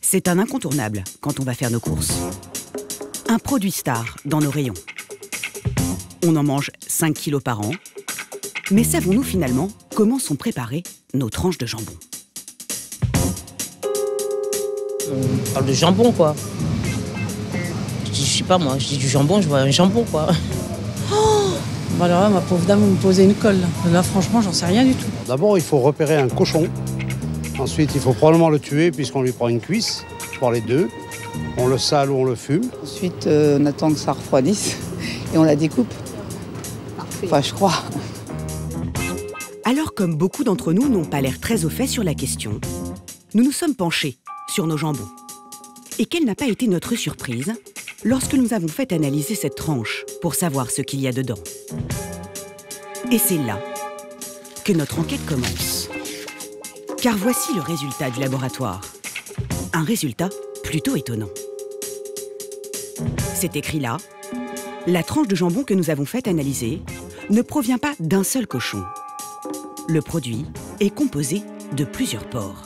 C'est un incontournable quand on va faire nos courses. Un produit star dans nos rayons. On en mange 5 kilos par an. Mais savons-nous finalement comment sont préparées nos tranches de jambon? On parle de jambon, quoi. Je sais pas, moi, je dis du jambon, je vois un jambon, quoi. Oh, alors là, ma pauvre dame, vous me posez une colle. Là, franchement, j'en sais rien du tout. D'abord, il faut repérer un cochon. Ensuite, il faut probablement le tuer puisqu'on lui prend une cuisse, pour les deux. On le sale ou on le fume. Ensuite, on attend que ça refroidisse et on la découpe. Enfin, je crois. Alors, comme beaucoup d'entre nous n'ont pas l'air très au fait sur la question, nous nous sommes penchés sur nos jambons. Et quelle n'a pas été notre surprise lorsque nous avons fait analyser cette tranche pour savoir ce qu'il y a dedans. Et c'est là que notre enquête commence. Car voici le résultat du laboratoire. Un résultat plutôt étonnant. C'est écrit là. La tranche de jambon que nous avons fait analyser ne provient pas d'un seul cochon. Le produit est composé de plusieurs porcs.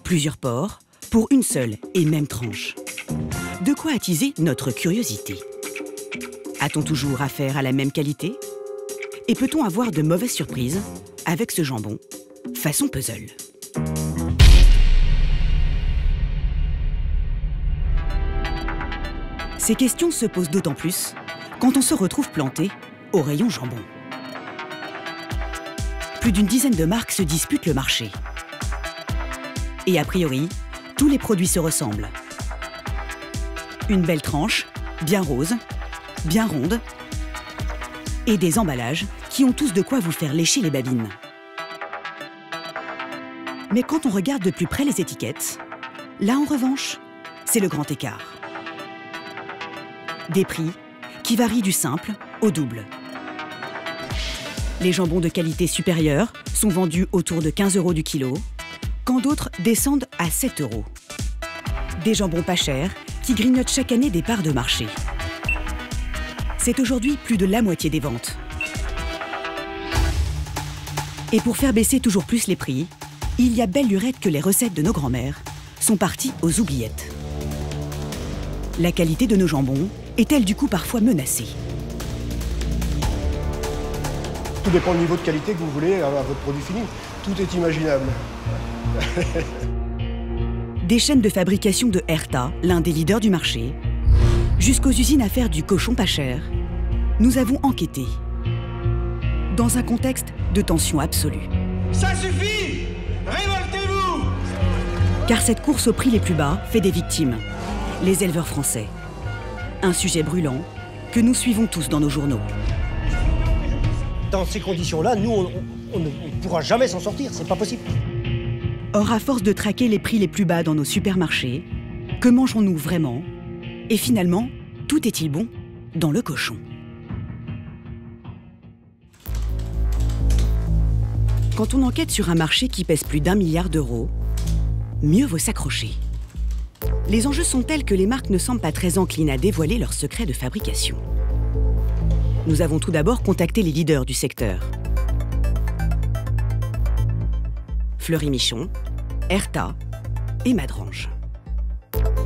Plusieurs porcs pour une seule et même tranche. De quoi attiser notre curiosité. A-t-on toujours affaire à la même qualité? Et peut-on avoir de mauvaises surprises avec ce jambon façon puzzle? Ces questions se posent d'autant plus quand on se retrouve planté au rayon jambon. Plus d'une dizaine de marques se disputent le marché. Et a priori, tous les produits se ressemblent. Une belle tranche, bien rose, bien ronde, et des emballages qui ont tous de quoi vous faire lécher les babines. Mais quand on regarde de plus près les étiquettes, là en revanche, c'est le grand écart. Des prix qui varient du simple au double. Les jambons de qualité supérieure sont vendus autour de 15 € du kilo, quand d'autres descendent à 7 €. Des jambons pas chers qui grignotent chaque année des parts de marché. C'est aujourd'hui plus de la moitié des ventes. Et pour faire baisser toujours plus les prix, il y a belle lurette que les recettes de nos grands-mères sont parties aux oubliettes. La qualité de nos jambons est-elle du coup parfois menacée? Tout dépend du niveau de qualité que vous voulez à votre produit fini. Tout est imaginable. Des chaînes de fabrication de Herta, l'un des leaders du marché, jusqu'aux usines à faire du cochon pas cher, nous avons enquêté. Dans un contexte de tension absolue. Ça suffit! Révoltez-vous! Car cette course aux prix les plus bas fait des victimes, les éleveurs français. Un sujet brûlant que nous suivons tous dans nos journaux. Dans ces conditions-là, nous, on ne pourra jamais s'en sortir, c'est pas possible. Or, à force de traquer les prix les plus bas dans nos supermarchés, que mangeons-nous vraiment? Et finalement, tout est-il bon dans le cochon? Quand on enquête sur un marché qui pèse plus d'1 milliard d'euros, mieux vaut s'accrocher. Les enjeux sont tels que les marques ne semblent pas très enclines à dévoiler leurs secrets de fabrication. Nous avons tout d'abord contacté les leaders du secteur. Fleury-Michon, Herta et Madrange.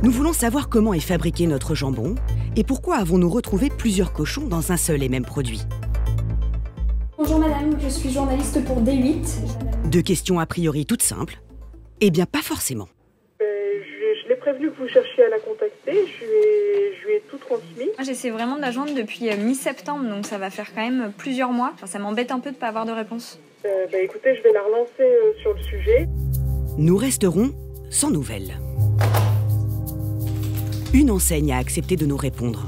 Nous voulons savoir comment est fabriqué notre jambon et pourquoi avons-nous retrouvé plusieurs cochons dans un seul et même produit. Bonjour madame, je suis journaliste pour D8. Deux questions a priori toutes simples. Eh bien, pas forcément. Je l'ai prévenu que vous cherchiez à la contacter, je lui ai tout transmis. Moi j'essaie vraiment de la joindre depuis mi-septembre, donc ça va faire quand même plusieurs mois. Enfin, ça m'embête un peu de ne pas avoir de réponse. Écoutez, je vais la relancer sur le sujet. Nous resterons sans nouvelles. Une enseigne a accepté de nous répondre.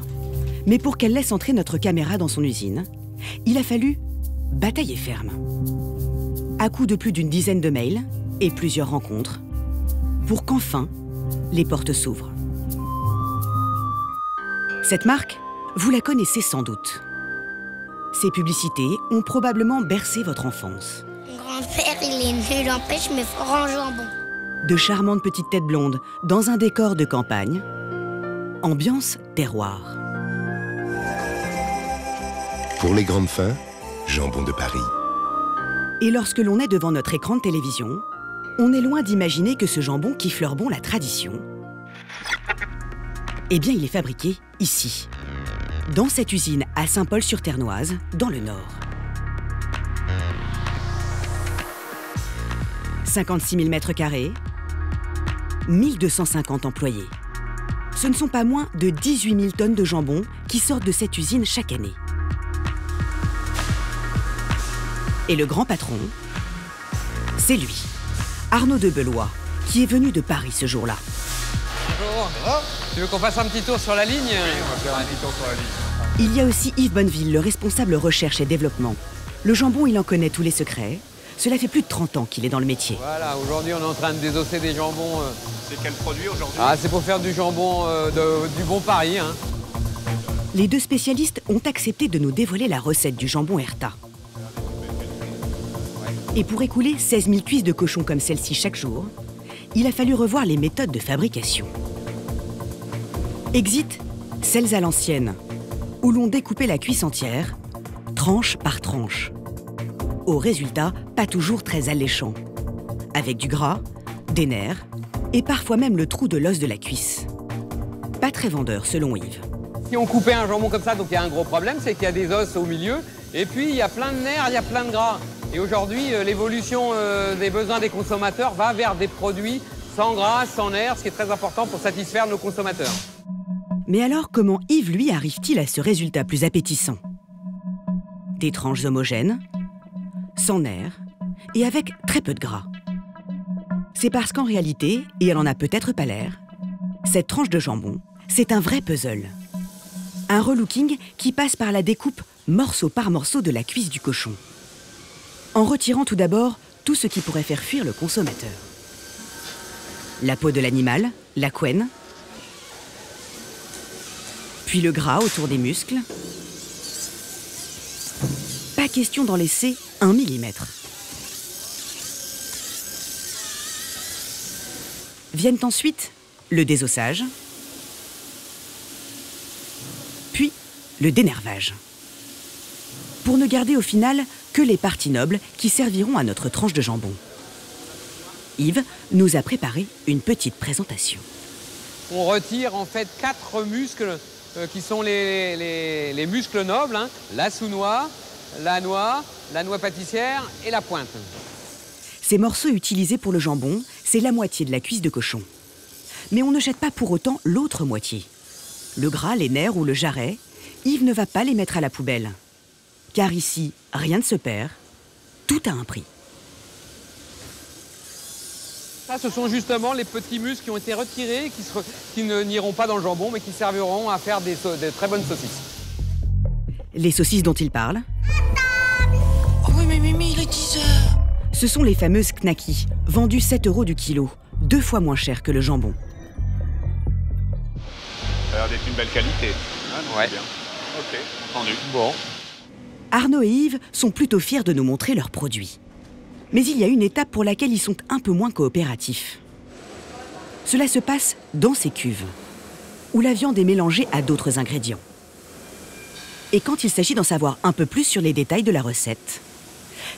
Mais pour qu'elle laisse entrer notre caméra dans son usine, il a fallu batailler ferme. À coup de plus d'une dizaine de mails et plusieurs rencontres, pour qu'enfin, les portes s'ouvrent. Cette marque, vous la connaissez sans doute. Ces publicités ont probablement bercé votre enfance. Mon grand-père, il est nul en pêche, mais fort en jambon. De charmantes petites têtes blondes dans un décor de campagne. Ambiance terroir. Pour les grandes fins, Jambon de Paris. Et lorsque l'on est devant notre écran de télévision, On est loin d'imaginer que ce jambon qui fleure bon la tradition, eh bien, il est fabriqué ici, dans cette usine à Saint-Paul-sur-Ternoise, dans le Nord. 56 000 m², 1250 employés. Ce ne sont pas moins de 18 000 tonnes de jambon qui sortent de cette usine chaque année. Et le grand patron, c'est lui, Arnaud de Belois, qui est venu de Paris ce jour-là. Bonjour. Tu veux qu'on fasse un petit tour sur la ligne? Oui, on va faire un petit tour sur la ligne. Il y a aussi Yves Bonneville, le responsable recherche et développement. Le jambon, il en connaît tous les secrets. Cela fait plus de 30 ans qu'il est dans le métier. Voilà, aujourd'hui on est en train de désosser des jambons. C'est quel produit aujourd'hui? Ah, c'est pour faire du jambon du bon Paris. Hein. Les deux spécialistes ont accepté de nous dévoiler la recette du jambon Herta. Et pour écouler 16 000 cuisses de cochon comme celle-ci chaque jour, il a fallu revoir les méthodes de fabrication. Exit celles à l'ancienne, où l'on découpait la cuisse entière, tranche par tranche. Au résultat, pas toujours très alléchant, avec du gras, des nerfs et parfois même le trou de l'os de la cuisse. Pas très vendeur selon Yves. Si on coupait un jambon comme ça, donc il y a un gros problème, c'est qu'il y a des os au milieu, et puis il y a plein de nerfs, il y a plein de gras. Et aujourd'hui, l'évolution des besoins des consommateurs va vers des produits sans gras, sans nerfs, ce qui est très important pour satisfaire nos consommateurs. Mais alors, comment Yves, lui, arrive-t-il à ce résultat plus appétissant? Des tranches homogènes, sans nerfs et avec très peu de gras. C'est parce qu'en réalité, et elle en a peut-être pas l'air, cette tranche de jambon, c'est un vrai puzzle. Un relooking qui passe par la découpe morceau par morceau de la cuisse du cochon. En retirant tout d'abord tout ce qui pourrait faire fuir le consommateur. La peau de l'animal, la couenne, puis le gras autour des muscles. Pas question d'en laisser 1 millimètre. Viennent ensuite le désossage, puis le dénervage. Pour ne garder au final que les parties nobles qui serviront à notre tranche de jambon. Yves nous a préparé une petite présentation. On retire en fait 4 muscles qui sont les muscles nobles, hein. La sous-noix, la noix pâtissière et la pointe. Ces morceaux utilisés pour le jambon, c'est la moitié de la cuisse de cochon. Mais on ne jette pas pour autant l'autre moitié. Le gras, les nerfs ou le jarret, Yves ne va pas les mettre à la poubelle. Car ici, rien ne se perd, tout a un prix. Ça, ce sont justement les petits muscles qui ont été retirés, qui n'iront pas dans le jambon, mais qui serviront à faire des très bonnes saucisses. Les saucisses dont il parle, oh oui, mais Mimi, il est 10 heures. Ce sont les fameuses knackis, vendues 7 € du kilo, 2 fois moins cher que le jambon. Ça a l'air d'être une belle qualité. Ah, non, ouais. Bien. Ok, entendu. Bon. Arnaud et Yves sont plutôt fiers de nous montrer leurs produits. Mais il y a une étape pour laquelle ils sont un peu moins coopératifs. Cela se passe dans ces cuves, où la viande est mélangée à d'autres ingrédients. Et quand il s'agit d'en savoir un peu plus sur les détails de la recette,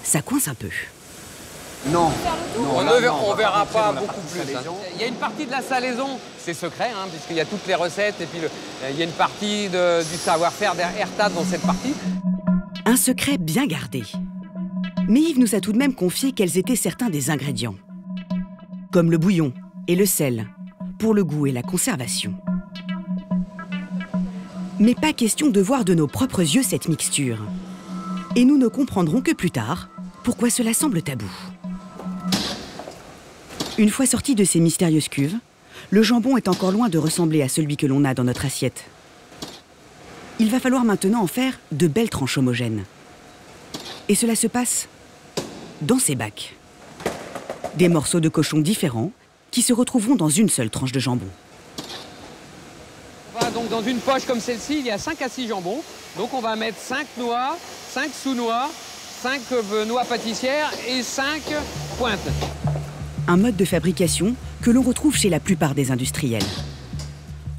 ça coince un peu. Non, on ne verra pas beaucoup plus. Hein. Il y a une partie de la salaison, c'est secret, hein, puisqu'il y a toutes les recettes, et puis il y a une partie du savoir-faire d'Herta dans cette partie. Un secret bien gardé. Mais Yves nous a tout de même confié quels étaient certains des ingrédients. Comme le bouillon et le sel, pour le goût et la conservation. Mais pas question de voir de nos propres yeux cette mixture. Et nous ne comprendrons que plus tard pourquoi cela semble tabou. Une fois sorti de ces mystérieuses cuves, le jambon est encore loin de ressembler à celui que l'on a dans notre assiette. Il va falloir maintenant en faire de belles tranches homogènes. Et cela se passe dans ces bacs. Des morceaux de cochon différents qui se retrouveront dans une seule tranche de jambon. Voilà, donc dans une poche comme celle-ci, il y a 5 à 6 jambons. Donc on va mettre 5 noix, 5 sous-noix, 5 noix pâtissières et 5 pointes. Un mode de fabrication que l'on retrouve chez la plupart des industriels.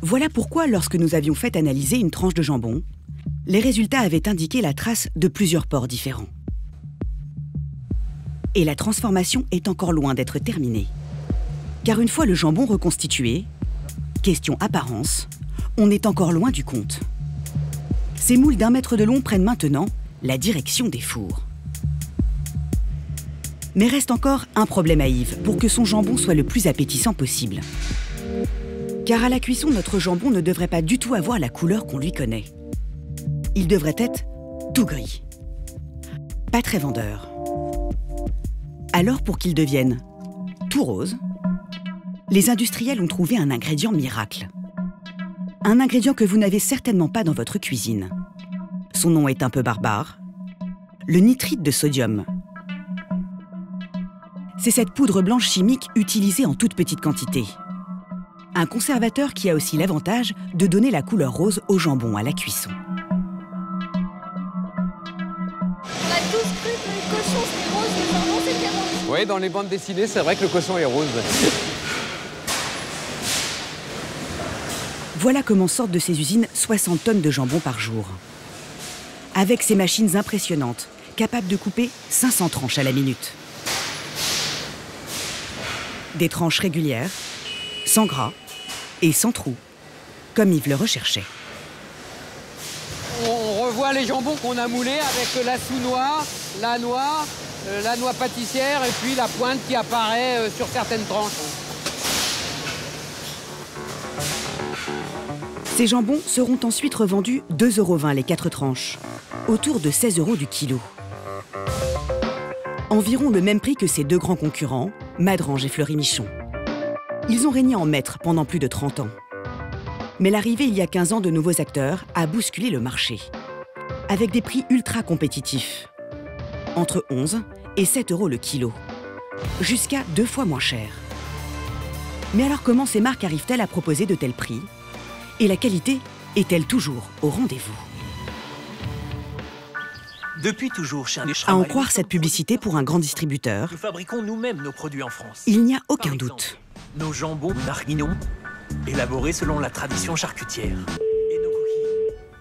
Voilà pourquoi, lorsque nous avions fait analyser une tranche de jambon, les résultats avaient indiqué la trace de plusieurs ports différents. Et la transformation est encore loin d'être terminée. Car une fois le jambon reconstitué, question apparence, on est encore loin du compte. Ces moules d'1 mètre de long prennent maintenant la direction des fours. Mais reste encore un problème à Yves pour que son jambon soit le plus appétissant possible. Car à la cuisson, notre jambon ne devrait pas du tout avoir la couleur qu'on lui connaît. Il devrait être tout gris. Pas très vendeur. Alors pour qu'il devienne tout rose, les industriels ont trouvé un ingrédient miracle. Un ingrédient que vous n'avez certainement pas dans votre cuisine. Son nom est un peu barbare. Le nitrite de sodium. C'est cette poudre blanche chimique utilisée en toute petite quantité. Un conservateur qui a aussi l'avantage de donner la couleur rose au jambon à la cuisson. On a tous cru que le cochon c'était rose, le jambon c'était rose. Oui, dans les bandes dessinées, c'est vrai que le cochon est rose. Voilà comment sortent de ces usines 60 tonnes de jambon par jour. Avec ces machines impressionnantes, capables de couper 500 tranches à la minute. Des tranches régulières, sans gras et sans trous, comme Yves le recherchait. On revoit les jambons qu'on a moulés avec la sous-noix, la noix pâtissière et puis la pointe qui apparaît sur certaines tranches. Ces jambons seront ensuite revendus 2,20 € les 4 tranches, autour de 16 € du kilo. Environ le même prix que ses deux grands concurrents, Madrange et Fleury-Michon. Ils ont régné en maître pendant plus de 30 ans. Mais l'arrivée il y a 15 ans de nouveaux acteurs a bousculé le marché, avec des prix ultra compétitifs, entre 11 et 7 € le kilo, jusqu'à 2 fois moins cher. Mais alors comment ces marques arrivent-elles à proposer de tels prix? Et la qualité est-elle toujours au rendez-vous? Depuis toujours, chez à en croire cette publicité pour un grand distributeur, nous fabriquons nous-mêmes nos produits en France. Il n'y a aucun doute. Nos jambons marguignons, élaborés selon la tradition charcutière.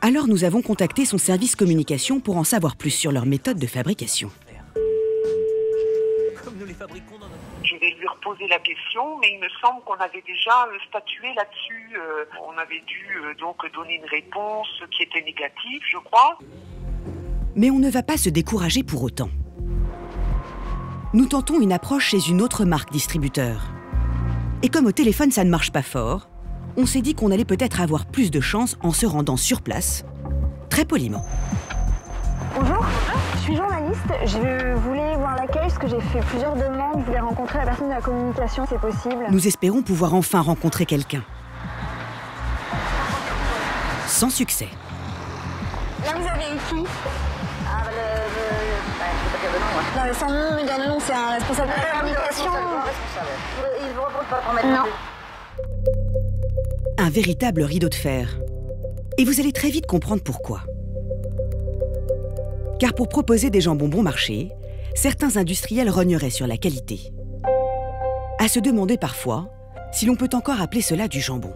Alors nous avons contacté son service communication pour en savoir plus sur leur méthode de fabrication. Je vais lui reposer la question, mais il me semble qu'on avait déjà statué là-dessus. On avait dû donc donner une réponse qui était négative, je crois. Mais on ne va pas se décourager pour autant. Nous tentons une approche chez une autre marque distributeur. Et comme au téléphone ça ne marche pas fort, on s'est dit qu'on allait peut-être avoir plus de chance en se rendant sur place, très poliment. Bonjour, je suis journaliste. Je voulais voir l'accueil parce que j'ai fait plusieurs demandes. Je voulais rencontrer la personne de la communication, c'est possible. Nous espérons pouvoir enfin rencontrer quelqu'un. Sans succès. Là, vous avez écrit. Ah, non, mais sans nom, me dire le nom, c'est un responsable de la communication. Il vous reprend pas pour mettre non. Un véritable rideau de fer. Et vous allez très vite comprendre pourquoi. Car pour proposer des jambons bon marché, certains industriels rogneraient sur la qualité. À se demander parfois si l'on peut encore appeler cela du jambon.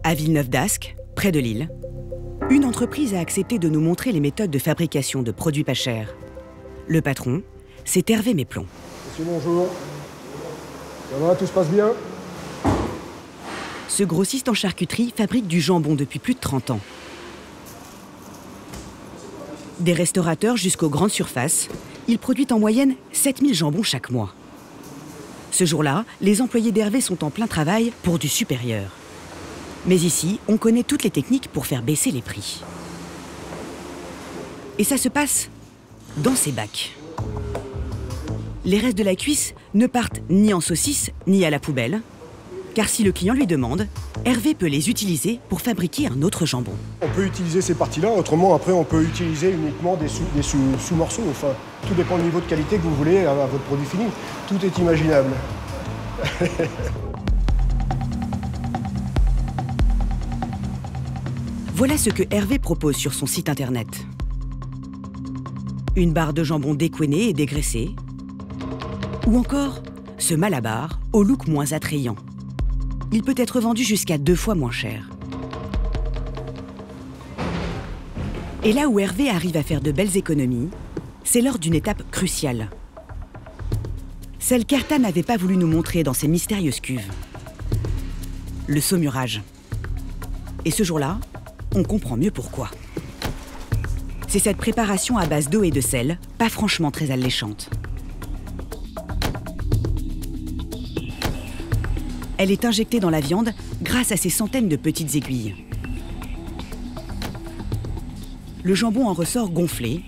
À Villeneuve-d'Ascq, près de Lille, une entreprise a accepté de nous montrer les méthodes de fabrication de produits pas chers. Le patron, c'est Hervé Méplon. Monsieur, bonjour. Ça va, tout se passe bien? Ce grossiste en charcuterie fabrique du jambon depuis plus de 30 ans. Des restaurateurs jusqu'aux grandes surfaces, il produit en moyenne 7000 jambons chaque mois. Ce jour-là, les employés d'Hervé sont en plein travail pour du supérieur. Mais ici, on connaît toutes les techniques pour faire baisser les prix. Et ça se passe dans ces bacs. Les restes de la cuisse ne partent ni en saucisse ni à la poubelle, car si le client lui demande, Hervé peut les utiliser pour fabriquer un autre jambon. On peut utiliser ces parties-là, autrement après on peut utiliser uniquement des sous-morceaux. Enfin, tout dépend du niveau de qualité que vous voulez à votre produit fini. Tout est imaginable. Voilà ce que Hervé propose sur son site internet. Une barre de jambon décoiné et dégraissé, ou encore ce malabar au look moins attrayant. Il peut être vendu jusqu'à 2 fois moins cher. Et là où Hervé arrive à faire de belles économies, c'est l'heure d'une étape cruciale. Celle qu'Erta n'avait pas voulu nous montrer dans ses mystérieuses cuves. Le saumurage. Et ce jour-là, on comprend mieux pourquoi. C'est cette préparation à base d'eau et de sel, pas franchement très alléchante. Elle est injectée dans la viande grâce à ces centaines de petites aiguilles. Le jambon en ressort gonflé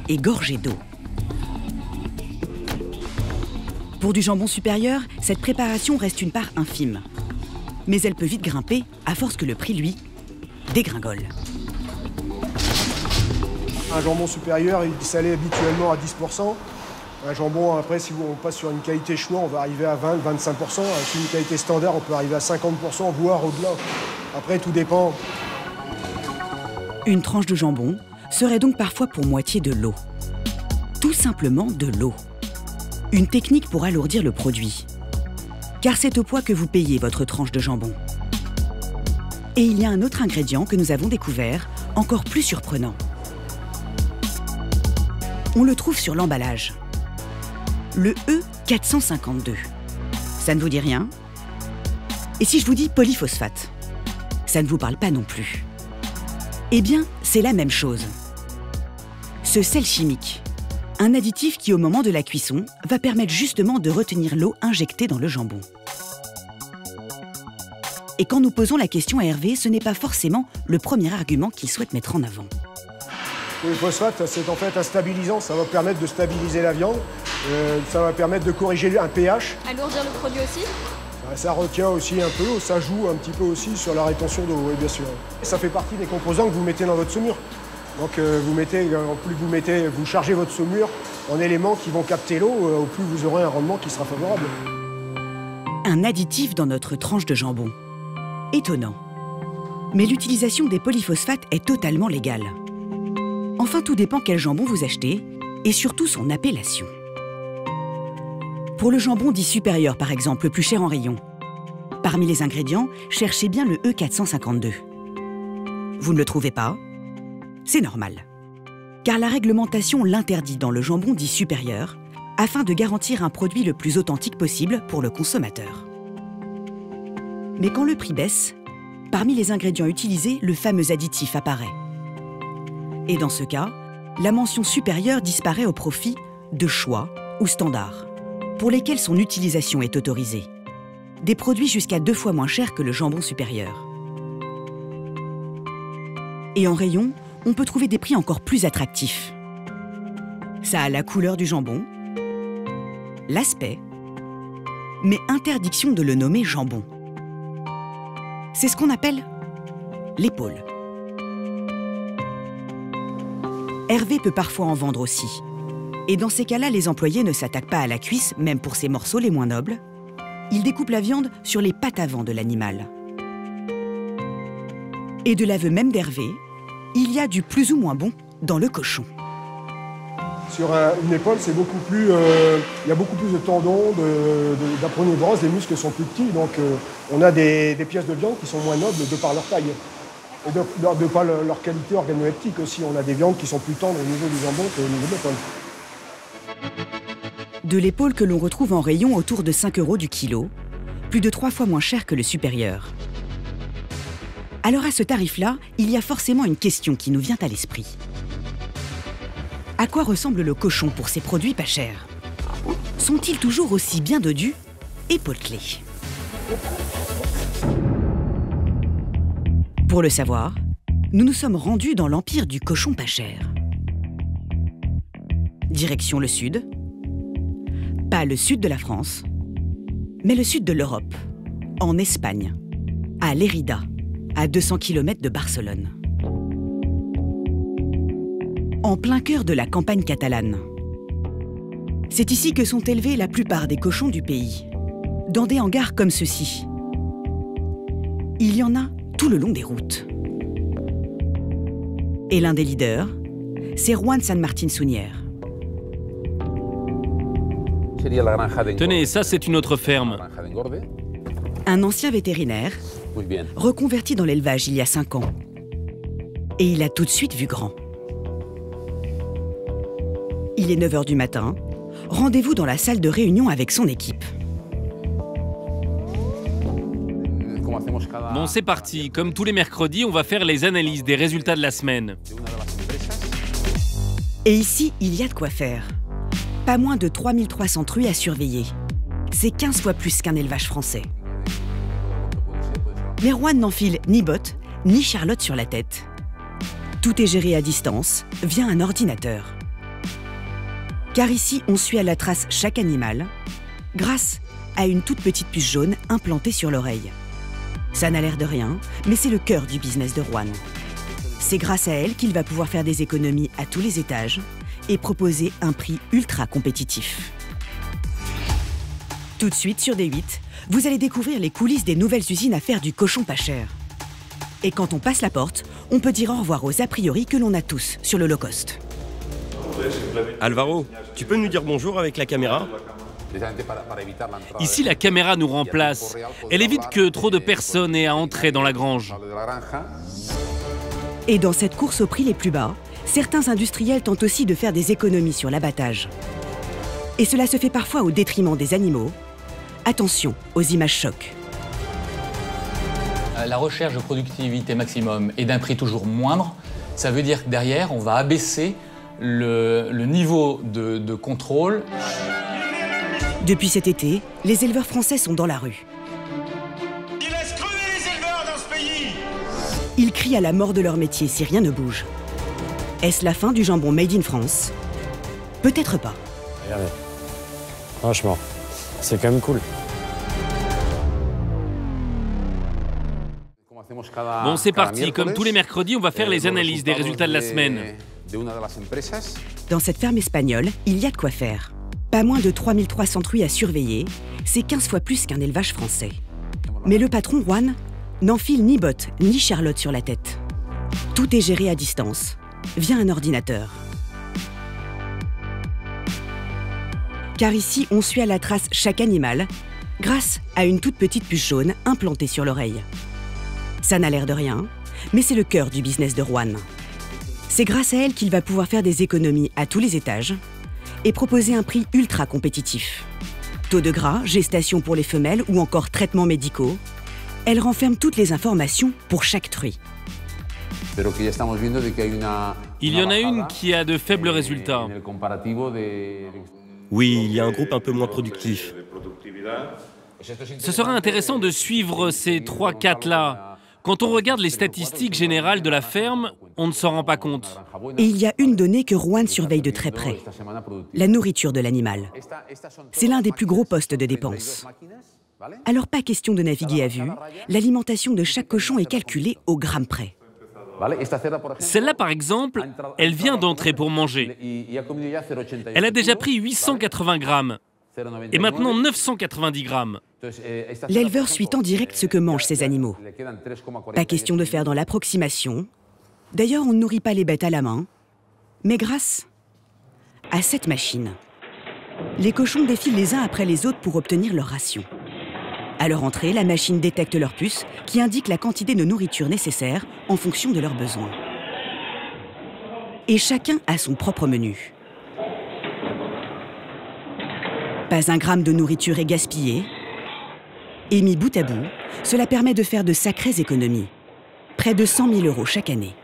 et gorgé d'eau. Pour du jambon supérieur, cette préparation reste une part infime. Mais elle peut vite grimper, à force que le prix, lui, dégringole. Un jambon supérieur, il est salé habituellement à 10%. Un jambon, après, si on passe sur une qualité choix, on va arriver à 20-25%. Avec une qualité standard, on peut arriver à 50%, voire au-delà. Après, tout dépend. Une tranche de jambon serait donc parfois pour moitié de l'eau. Tout simplement de l'eau. Une technique pour alourdir le produit. Car c'est au poids que vous payez votre tranche de jambon. Et il y a un autre ingrédient que nous avons découvert, encore plus surprenant. On le trouve sur l'emballage. Le E452. Ça ne vous dit rien? Et si je vous dis polyphosphate? Ça ne vous parle pas non plus. Eh bien, c'est la même chose. Ce sel chimique, un additif qui, au moment de la cuisson, va permettre justement de retenir l'eau injectée dans le jambon. Et quand nous posons la question à Hervé, ce n'est pas forcément le premier argument qu'il souhaite mettre en avant. Le phosphate, c'est en fait un stabilisant. Ça va permettre de stabiliser la viande. Ça va permettre de corriger un pH. Alourdir le produit aussi? Ça retient aussi un peu, ça joue un petit peu aussi sur la rétention d'eau, oui, bien sûr. Ça fait partie des composants que vous mettez dans votre saumure. Donc vous chargez votre saumure en éléments qui vont capter l'eau, au plus vous aurez un rendement qui sera favorable. Un additif dans notre tranche de jambon. Étonnant. Mais l'utilisation des polyphosphates est totalement légale. Enfin, tout dépend quel jambon vous achetez et surtout son appellation. Pour le jambon dit supérieur, par exemple, le plus cher en rayon, parmi les ingrédients, cherchez bien le E452. Vous ne le trouvez pas? C'est normal. Car la réglementation l'interdit dans le jambon dit supérieur, afin de garantir un produit le plus authentique possible pour le consommateur. Mais quand le prix baisse, parmi les ingrédients utilisés, le fameux additif apparaît. Et dans ce cas, la mention supérieure disparaît au profit de choix ou standards, pour lesquels son utilisation est autorisée. Des produits jusqu'à 2 fois moins chers que le jambon supérieur. Et en rayon, on peut trouver des prix encore plus attractifs. Ça a la couleur du jambon, l'aspect, mais interdiction de le nommer jambon. C'est ce qu'on appelle l'épaule. Hervé peut parfois en vendre aussi. Et dans ces cas-là, les employés ne s'attaquent pas à la cuisse, même pour ces morceaux les moins nobles. Ils découpent la viande sur les pattes avant de l'animal. Et de l'aveu même d'Hervé, il y a du plus ou moins bon dans le cochon. Sur une épaule, c'est beaucoup plus, il y a beaucoup plus de tendons, d'appoignées de brosse, les muscles sont plus petits, donc on a des pièces de viande qui sont moins nobles de par leur taille. Et de par leur qualité organoleptique aussi, on a des viandes qui sont plus tendres au niveau du jambon qu'au niveau de l'épaule. De l'épaule que l'on retrouve en rayon autour de 5 € du kilo, plus de 3 fois moins cher que le supérieur. Alors à ce tarif-là, il y a forcément une question qui nous vient à l'esprit. À quoi ressemble le cochon pour ces produits pas chers? Sont-ils toujours aussi bien dodus et potelés? Pour le savoir, nous nous sommes rendus dans l'empire du cochon pas cher. Direction le sud. Pas le sud de la France, mais le sud de l'Europe, en Espagne, à Lérida, à 200 km de Barcelone. En plein cœur de la campagne catalane. C'est ici que sont élevés la plupart des cochons du pays, dans des hangars comme ceux-ci. Il y en a tout le long des routes. Et l'un des leaders, c'est Juan San Martín Suñer. Tenez, ça c'est une autre ferme. Un ancien vétérinaire, reconverti dans l'élevage il y a 5 ans. Et il a tout de suite vu grand. Il est 9 h du matin. Rendez-vous dans la salle de réunion avec son équipe. Bon, c'est parti. Comme tous les mercredis, on va faire les analyses des résultats de la semaine. Et ici, il y a de quoi faire. Pas moins de 3300 truies à surveiller. C'est 15 fois plus qu'un élevage français. Mais Juan n'enfile ni bottes, ni Charlotte sur la tête. Tout est géré à distance, via un ordinateur. Car ici, on suit à la trace chaque animal, grâce à une toute petite puce jaune implantée sur l'oreille. Ça n'a l'air de rien, mais c'est le cœur du business de Juan. C'est grâce à elle qu'il va pouvoir faire des économies à tous les étages et proposer un prix ultra compétitif. Tout de suite sur D8, vous allez découvrir les coulisses des nouvelles usines à faire du cochon pas cher. Et quand on passe la porte, on peut dire au revoir aux a priori que l'on a tous sur le low cost. Alvaro, tu peux nous dire bonjour avec la caméra ? Ici, la caméra nous remplace. Elle évite que trop de personnes aient à entrer dans la grange. Et dans cette course aux prix les plus bas, certains industriels tentent aussi de faire des économies sur l'abattage. Et cela se fait parfois au détriment des animaux. Attention aux images chocs. La recherche de productivité maximum et d'un prix toujours moindre, ça veut dire que derrière, on va abaisser le niveau de contrôle. Depuis cet été, les éleveurs français sont dans la rue. Ils laissent crever les éleveurs dans ce pays. Ils crient à la mort de leur métier si rien ne bouge. Est-ce la fin du jambon made in France? Peut-être pas. Regardez. Franchement, c'est quand même cool. Bon, c'est parti. Comme tous les mercredis, on va faire les analyses des résultats de la semaine. Dans cette ferme espagnole, il y a de quoi faire. Pas moins de 3300 truies à surveiller, c'est 15 fois plus qu'un élevage français. Mais le patron, Juan, n'enfile ni bottes ni Charlotte sur la tête. Tout est géré à distance, via un ordinateur. Car ici, on suit à la trace chaque animal, grâce à une toute petite puce jaune implantée sur l'oreille. Ça n'a l'air de rien, mais c'est le cœur du business de Juan. C'est grâce à elle qu'il va pouvoir faire des économies à tous les étages et proposer un prix ultra compétitif. Taux de gras, gestation pour les femelles ou encore traitements médicaux, elle renferme toutes les informations pour chaque truie. Il y en a une qui a de faibles résultats. Oui, il y a un groupe un peu moins productif. Ce sera intéressant de suivre ces 3-4-là. Quand on regarde les statistiques générales de la ferme, on ne s'en rend pas compte. Et il y a une donnée que Juan surveille de très près, la nourriture de l'animal. C'est l'un des plus gros postes de dépenses. Alors pas question de naviguer à vue, l'alimentation de chaque cochon est calculée au gramme près. Celle-là, par exemple, elle vient d'entrer pour manger. Elle a déjà pris 880 grammes. Et maintenant 990 grammes. L'éleveur suit en direct ce que mangent ces animaux. Pas question de faire dans l'approximation. D'ailleurs, on ne nourrit pas les bêtes à la main, mais grâce à cette machine. Les cochons défilent les uns après les autres pour obtenir leur ration. À leur entrée, la machine détecte leur puce qui indique la quantité de nourriture nécessaire en fonction de leurs besoins. Et chacun a son propre menu. Pas un gramme de nourriture est gaspillé. Et mis bout à bout, cela permet de faire de sacrées économies. Près de 100 000 € chaque année.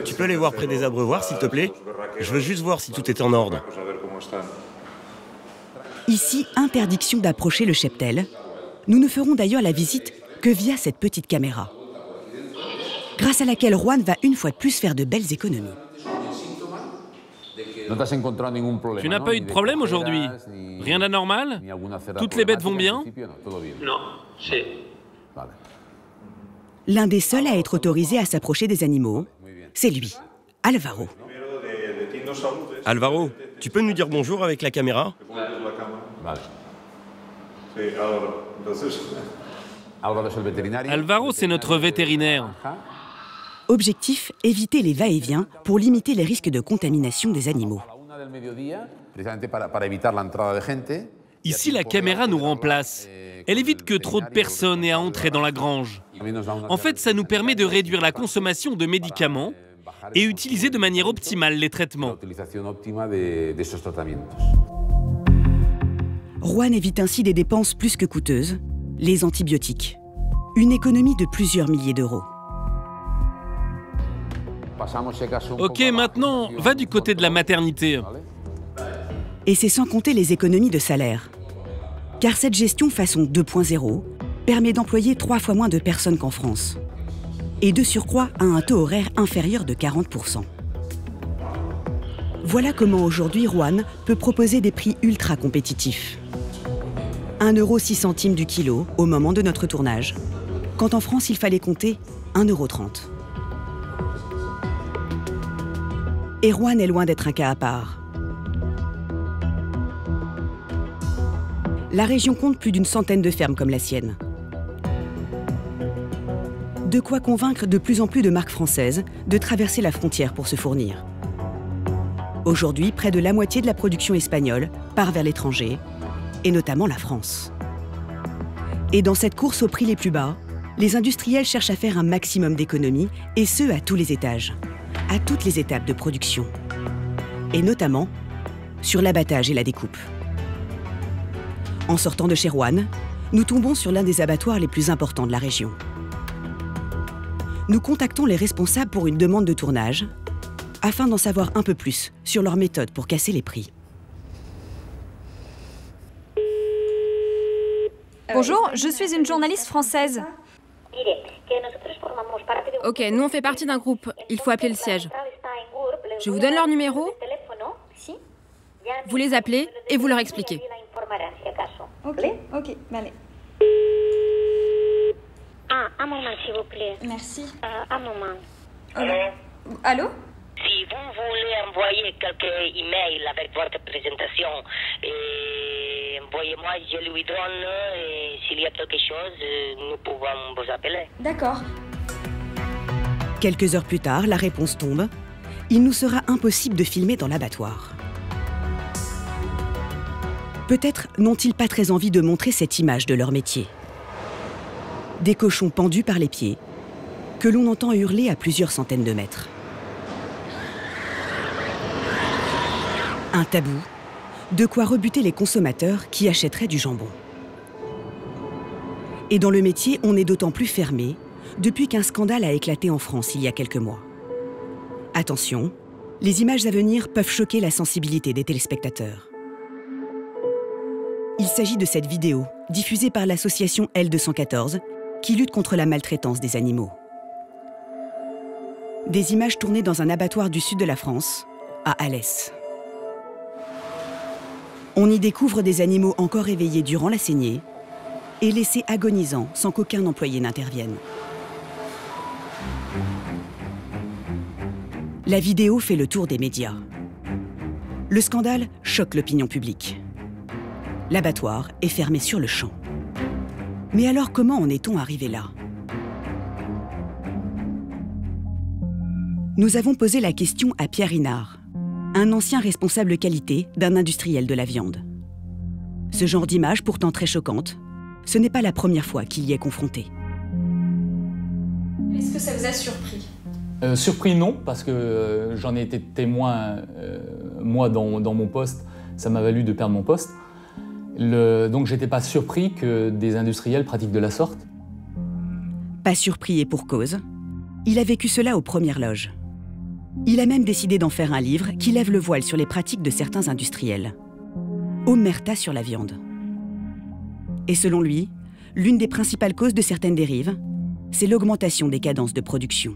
Tu peux aller voir près des abreuvoirs, s'il te plaît? Je veux juste voir si tout est en ordre. Ici, interdiction d'approcher le cheptel. Nous ne ferons d'ailleurs la visite que via cette petite caméra, grâce à laquelle Juan va une fois de plus faire de belles économies. Tu n'as pas eu de problème aujourd'hui? Rien d'anormal? Toutes les bêtes vont bien? Non, c'est... L'un des seuls à être autorisé à s'approcher des animaux, c'est lui, Alvaro. Alvaro, tu peux nous dire bonjour avec la caméra? Alvaro, c'est notre vétérinaire. Objectif, éviter les va-et-vient pour limiter les risques de contamination des animaux. Ici, la caméra nous remplace. Elle évite que trop de personnes aient à entrer dans la grange. En fait, ça nous permet de réduire la consommation de médicaments et utiliser de manière optimale les traitements. Juan évite ainsi des dépenses plus que coûteuses, les antibiotiques. Une économie de plusieurs milliers d'euros. Ok, maintenant, va du côté de la maternité. Et c'est sans compter les économies de salaire. Car cette gestion façon 2.0 permet d'employer 3 fois moins de personnes qu'en France. Et de surcroît à un taux horaire inférieur de 40%. Voilà comment aujourd'hui Juan peut proposer des prix ultra compétitifs. 1,06 € du kilo au moment de notre tournage, quand en France il fallait compter 1,30 €. Et Juan est loin d'être un cas à part. La région compte plus d'une centaine de fermes comme la sienne. De quoi convaincre de plus en plus de marques françaises de traverser la frontière pour se fournir. Aujourd'hui, près de la moitié de la production espagnole part vers l'étranger, et notamment la France. Et dans cette course aux prix les plus bas, les industriels cherchent à faire un maximum d'économies, et ce à tous les étages, à toutes les étapes de production. Et notamment sur l'abattage et la découpe. En sortant de chez Juan, nous tombons sur l'un des abattoirs les plus importants de la région. Nous contactons les responsables pour une demande de tournage, afin d'en savoir un peu plus sur leur méthode pour casser les prix. Bonjour, je suis une journaliste française. Ok, nous on fait partie d'un groupe. Il faut appeler le siège. Je vous donne leur numéro. Vous les appelez et vous leur expliquez. Ok, allez. Un moment, s'il vous plaît. Merci. Un moment. Allô? Si vous voulez envoyer quelques emails avec votre présentation, envoyez-moi, je lui donne, et s'il y a quelque chose, nous pouvons vous appeler. D'accord. Quelques heures plus tard, la réponse tombe. Il nous sera impossible de filmer dans l'abattoir. Peut-être n'ont-ils pas très envie de montrer cette image de leur métier. Des cochons pendus par les pieds, que l'on entend hurler à plusieurs centaines de mètres. Un tabou, de quoi rebuter les consommateurs qui achèteraient du jambon. Et dans le métier, on est d'autant plus fermé depuis qu'un scandale a éclaté en France il y a quelques mois. Attention, les images à venir peuvent choquer la sensibilité des téléspectateurs. Il s'agit de cette vidéo, diffusée par l'association L214, qui lutte contre la maltraitance des animaux. Des images tournées dans un abattoir du sud de la France, à Alès. On y découvre des animaux encore éveillés durant la saignée et laissés agonisants sans qu'aucun employé n'intervienne. La vidéo fait le tour des médias. Le scandale choque l'opinion publique. L'abattoir est fermé sur le champ. Mais alors comment en est-on arrivé là? Nous avons posé la question à Pierre Inard, un ancien responsable qualité d'un industriel de la viande. Ce genre d'image, pourtant très choquante, ce n'est pas la première fois qu'il y est confronté. Est-ce que ça vous a surpris? Surpris, non, parce que j'en ai été témoin, moi, dans mon poste. Ça m'a valu de perdre mon poste. Donc, j'étais pas surpris que des industriels pratiquent de la sorte. Pas surpris et pour cause. Il a vécu cela aux premières loges. Il a même décidé d'en faire un livre qui lève le voile sur les pratiques de certains industriels. Omerta sur la viande. Et selon lui, l'une des principales causes de certaines dérives, c'est l'augmentation des cadences de production.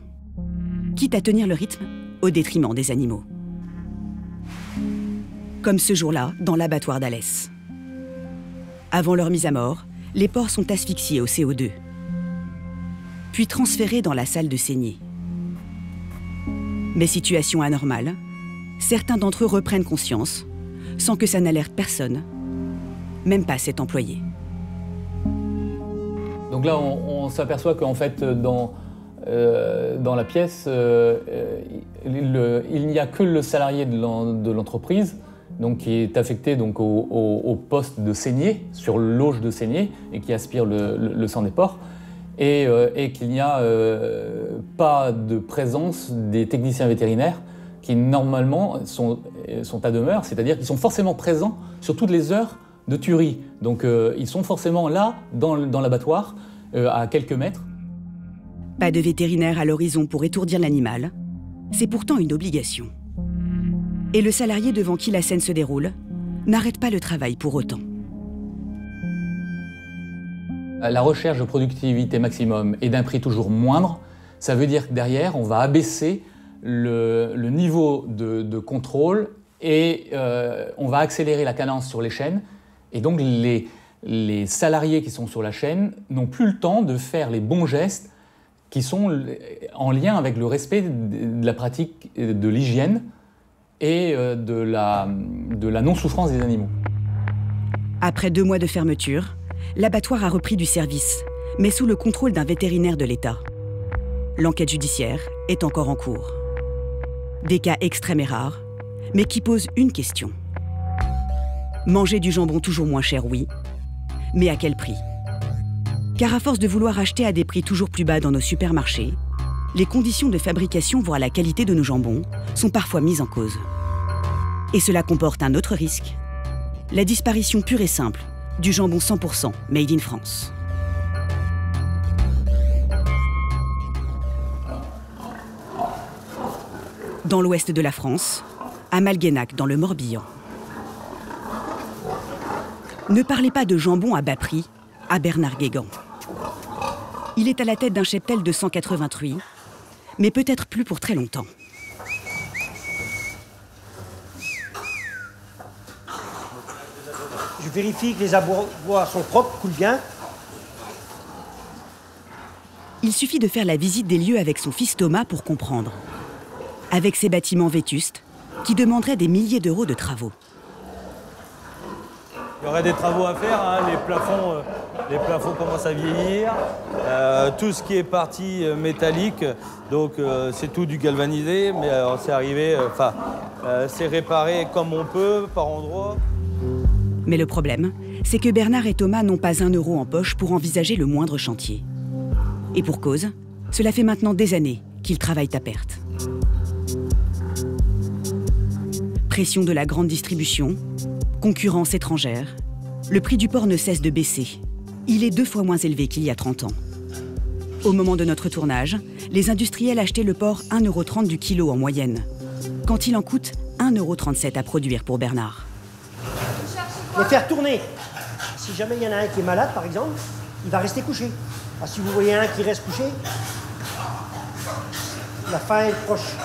Quitte à tenir le rythme au détriment des animaux. Comme ce jour-là, dans l'abattoir d'Alès. Avant leur mise à mort, les porcs sont asphyxiés au CO2, puis transférés dans la salle de saignée. Mais situation anormale, certains d'entre eux reprennent conscience, sans que ça n'alerte personne, même pas cet employé. Donc là, on s'aperçoit qu'en fait, dans la pièce, il n'y a que le salarié de l'entreprise donc qui est affecté donc, au poste de saignée, sur l'auge de saignée, et qui aspire le sang des porcs, et qu'il n'y a pas de présence des techniciens vétérinaires qui normalement sont à demeure, c'est-à-dire qu'ils sont forcément présents sur toutes les heures de tuerie. Donc ils sont forcément là, dans l'abattoir, à quelques mètres. Pas de vétérinaire à l'horizon pour étourdir l'animal, c'est pourtant une obligation. Et le salarié devant qui la scène se déroule n'arrête pas le travail pour autant. La recherche de productivité maximum et d'un prix toujours moindre, ça veut dire que derrière, on va abaisser le niveau de contrôle et on va accélérer la cadence sur les chaînes. Et donc les salariés qui sont sur la chaîne n'ont plus le temps de faire les bons gestes qui sont en lien avec le respect de la pratique de l'hygiène et de la non-souffrance des animaux. Après 2 mois de fermeture, l'abattoir a repris du service, mais sous le contrôle d'un vétérinaire de l'État. L'enquête judiciaire est encore en cours. Des cas extrêmes et rares, mais qui posent une question. Manger du jambon toujours moins cher, oui, mais à quel prix? Car à force de vouloir acheter à des prix toujours plus bas dans nos supermarchés, les conditions de fabrication, voire la qualité de nos jambons, sont parfois mises en cause. Et cela comporte un autre risque, la disparition pure et simple du jambon 100% made in France. Dans l'ouest de la France, à Malguenac, dans le Morbihan. Ne parlez pas de jambon à bas prix à Bernard Guégan. Il est à la tête d'un cheptel de 180 truies, mais peut-être plus pour très longtemps. Je vérifie que les abreuvoirs sont propres, coulent bien. Il suffit de faire la visite des lieux avec son fils Thomas pour comprendre. Avec ces bâtiments vétustes, qui demanderaient des milliers d'euros de travaux. Il y aurait des travaux à faire, hein. Les plafonds commencent à vieillir. Tout ce qui est partie métallique, donc c'est tout du galvanisé, mais c'est arrivé, c'est réparé comme on peut, par endroits. Mais le problème, c'est que Bernard et Thomas n'ont pas 1 euro en poche pour envisager le moindre chantier. Et pour cause, cela fait maintenant des années qu'ils travaillent à perte. Pression de la grande distribution, concurrence étrangère, le prix du porc ne cesse de baisser. Il est 2 fois moins élevé qu'il y a 30 ans. Au moment de notre tournage, les industriels achetaient le porc 1,30 € du kilo en moyenne, quand il en coûte 1,37 € à produire pour Bernard. Les faire tourner. Si jamais il y en a un qui est malade, par exemple, il va rester couché. Alors, si vous voyez un qui reste couché, la fin est proche.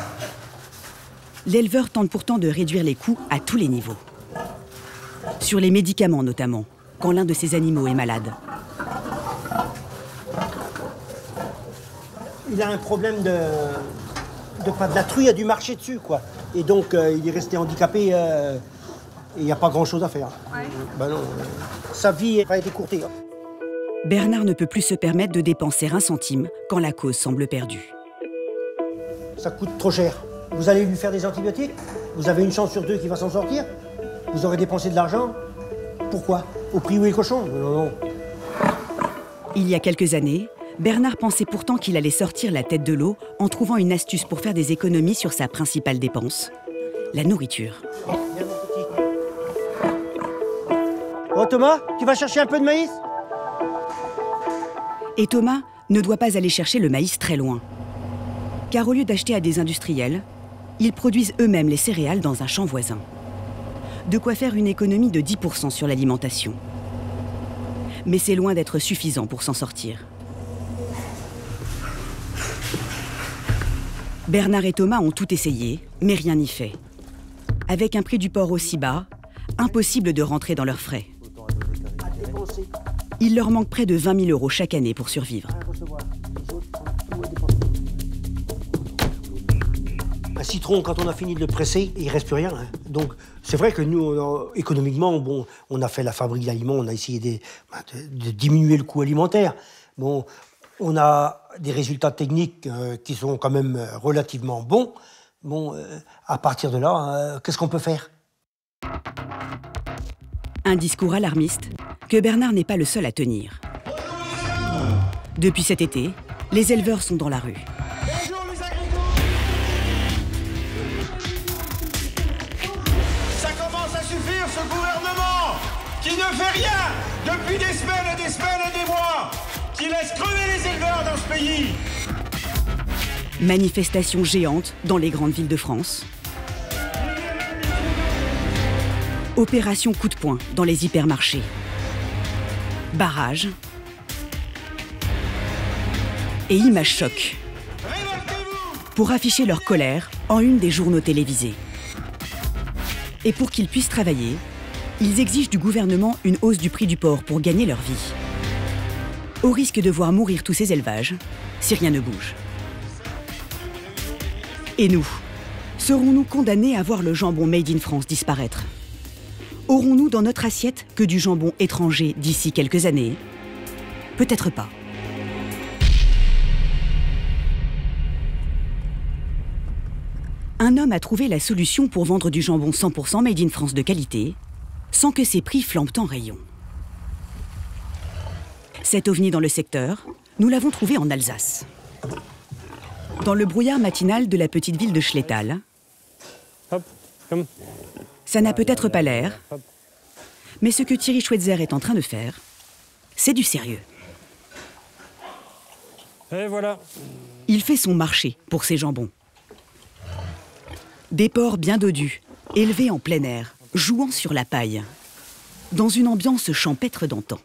L'éleveur tente pourtant de réduire les coûts à tous les niveaux. Sur les médicaments notamment, quand l'un de ses animaux est malade. Il a un problème de la truie a dû marcher dessus, quoi. Et donc, il est resté handicapé et il n'y a pas grand-chose à faire. Ouais. Ben non, sa vie va être écourtée. Bernard ne peut plus se permettre de dépenser 1 centime quand la cause semble perdue. Ça coûte trop cher. Vous allez lui faire des antibiotiques? Vous avez une chance sur 2 qu'il va s'en sortir? Vous aurez dépensé de l'argent? Pourquoi? Au prix où est le cochon? Non, non. Il y a quelques années, Bernard pensait pourtant qu'il allait sortir la tête de l'eau en trouvant une astuce pour faire des économies sur sa principale dépense, la nourriture. Oh Thomas, tu vas chercher un peu de maïs? Et Thomas ne doit pas aller chercher le maïs très loin. Car au lieu d'acheter à des industriels, ils produisent eux-mêmes les céréales dans un champ voisin. De quoi faire une économie de 10% sur l'alimentation. Mais c'est loin d'être suffisant pour s'en sortir. Bernard et Thomas ont tout essayé, mais rien n'y fait. Avec un prix du porc aussi bas, impossible de rentrer dans leurs frais. Il leur manque près de 20 000 € chaque année pour survivre. Un citron, quand on a fini de le presser, il ne reste plus rien. Donc, c'est vrai que nous, économiquement, bon, on a fait la fabrique d'aliments, on a essayé de diminuer le coût alimentaire. Bon, on a des résultats techniques qui sont quand même relativement bons. Bon, à partir de là, qu'est-ce qu'on peut faire ? Un discours alarmiste que Bernard n'est pas le seul à tenir. Depuis cet été, les éleveurs sont dans la rue. Ça commence à suffire, ce gouvernement qui ne fait rien depuis des semaines et des semaines et des mois, qui laisse crever les éleveurs dans ce pays. Manifestations géantes dans les grandes villes de France. Opération coup de poing dans les hypermarchés. Barrages. Et images choc. Pour afficher leur colère en une des journaux télévisés. Et pour qu'ils puissent travailler, ils exigent du gouvernement une hausse du prix du porc pour gagner leur vie. Au risque de voir mourir tous ces élevages, si rien ne bouge. Et nous, serons-nous condamnés à voir le jambon Made in France disparaître? Aurons-nous dans notre assiette que du jambon étranger d'ici quelques années? Peut-être pas. Un homme a trouvé la solution pour vendre du jambon 100% Made in France de qualité, sans que ses prix flambent en rayon. Cet ovni dans le secteur, nous l'avons trouvé en Alsace. Dans le brouillard matinal de la petite ville de Schlettal. Ça n'a peut-être pas l'air, mais ce que Thierry Schweitzer est en train de faire, c'est du sérieux. Et voilà. Il fait son marché pour ses jambons. Des porcs bien dodus, élevés en plein air, jouant sur la paille, dans une ambiance champêtre d'antan.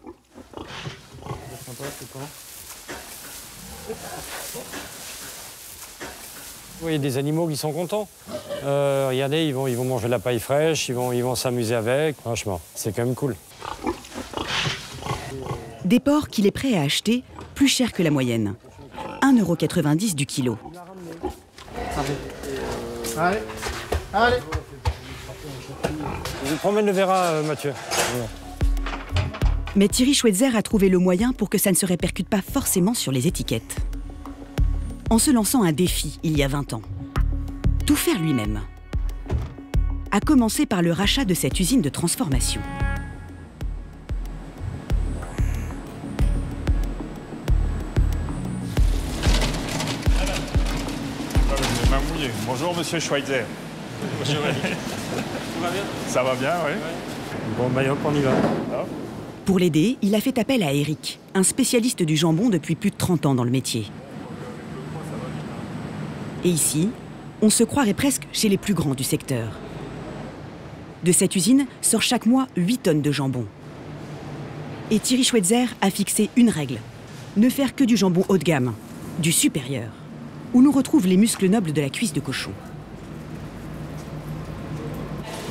Oui, il y a des animaux qui sont contents. Regardez, ils vont manger de la paille fraîche, ils vont s'amuser avec. Franchement, c'est quand même cool. Des porcs qu'il est prêt à acheter plus cher que la moyenne. 1,90 € du kilo. Allez, allez. Je vous promène le verra, Mathieu. Mais Thierry Schweitzer a trouvé le moyen pour que ça ne se répercute pas forcément sur les étiquettes. En se lançant un défi il y a 20 ans. Tout faire lui-même. À commencer par le rachat de cette usine de transformation. Bonjour, monsieur Schweitzer. Bonjour, Ça va bien, oui. Bon, bah, hop, on y va. Pour l'aider, il a fait appel à Eric, un spécialiste du jambon depuis plus de 30 ans dans le métier. Et ici, on se croirait presque chez les plus grands du secteur. De cette usine sort chaque mois 8 tonnes de jambon. Et Thierry Schweitzer a fixé une règle. Ne faire que du jambon haut de gamme, du supérieur, où l'on retrouve les muscles nobles de la cuisse de cochon.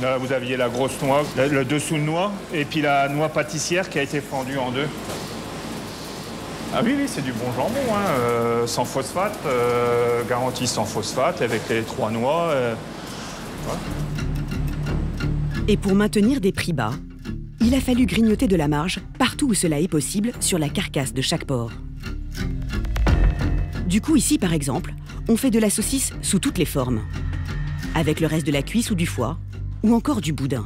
Là, vous aviez la grosse noix, le dessous de noix, et puis la noix pâtissière qui a été fendue en deux. Ah oui, oui, c'est du bon jambon, hein, sans phosphate, garantie sans phosphate, avec les 3 noix. Voilà. Et pour maintenir des prix bas, il a fallu grignoter de la marge partout où cela est possible sur la carcasse de chaque porc. Du coup, ici, par exemple, on fait de la saucisse sous toutes les formes, avec le reste de la cuisse ou du foie, ou encore du boudin.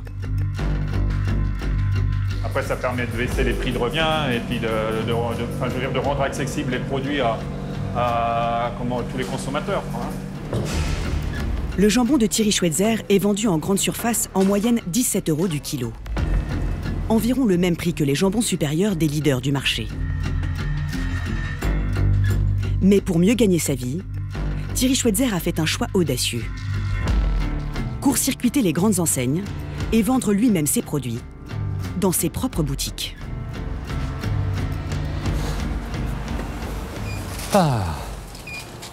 Après, ça permet de baisser les prix de revient et puis de rendre accessibles les produits à tous les consommateurs. Hein. Le jambon de Thierry Schweitzer est vendu en grande surface en moyenne 17 € du kilo. Environ le même prix que les jambons supérieurs des leaders du marché. Mais pour mieux gagner sa vie, Thierry Schweitzer a fait un choix audacieux. Court-circuiter les grandes enseignes et vendre lui-même ses produits dans ses propres boutiques. Ah.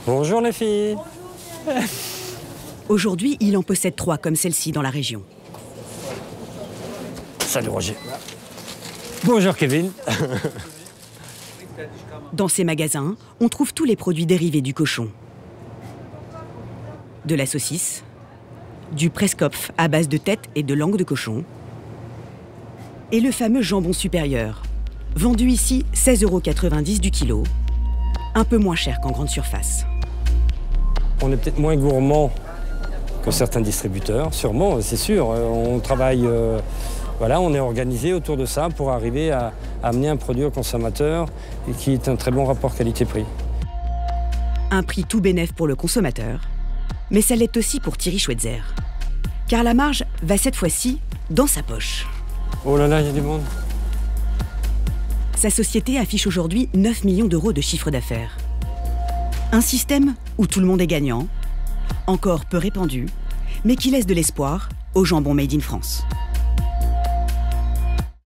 Bonjour les filles. Aujourd'hui, il en possède 3 comme celle-ci dans la région. Salut Roger. Bonjour Kevin. Dans ces magasins, on trouve tous les produits dérivés du cochon. De la saucisse, du Preskopf à base de tête et de langue de cochon, et le fameux jambon supérieur, vendu ici 16,90 € du kilo, un peu moins cher qu'en grande surface. On est peut-être moins gourmand que certains distributeurs, sûrement, c'est sûr. On travaille Voilà, on est organisé autour de ça pour arriver à amener un produit au consommateur et qui est un très bon rapport qualité-prix. Un prix tout bénef pour le consommateur, mais ça l'est aussi pour Thierry Schweitzer. Car la marge va cette fois-ci dans sa poche. Oh là là, il y a du monde. Sa société affiche aujourd'hui 9 millions d'euros de chiffre d'affaires. Un système où tout le monde est gagnant, encore peu répandu, mais qui laisse de l'espoir au jambon made in France.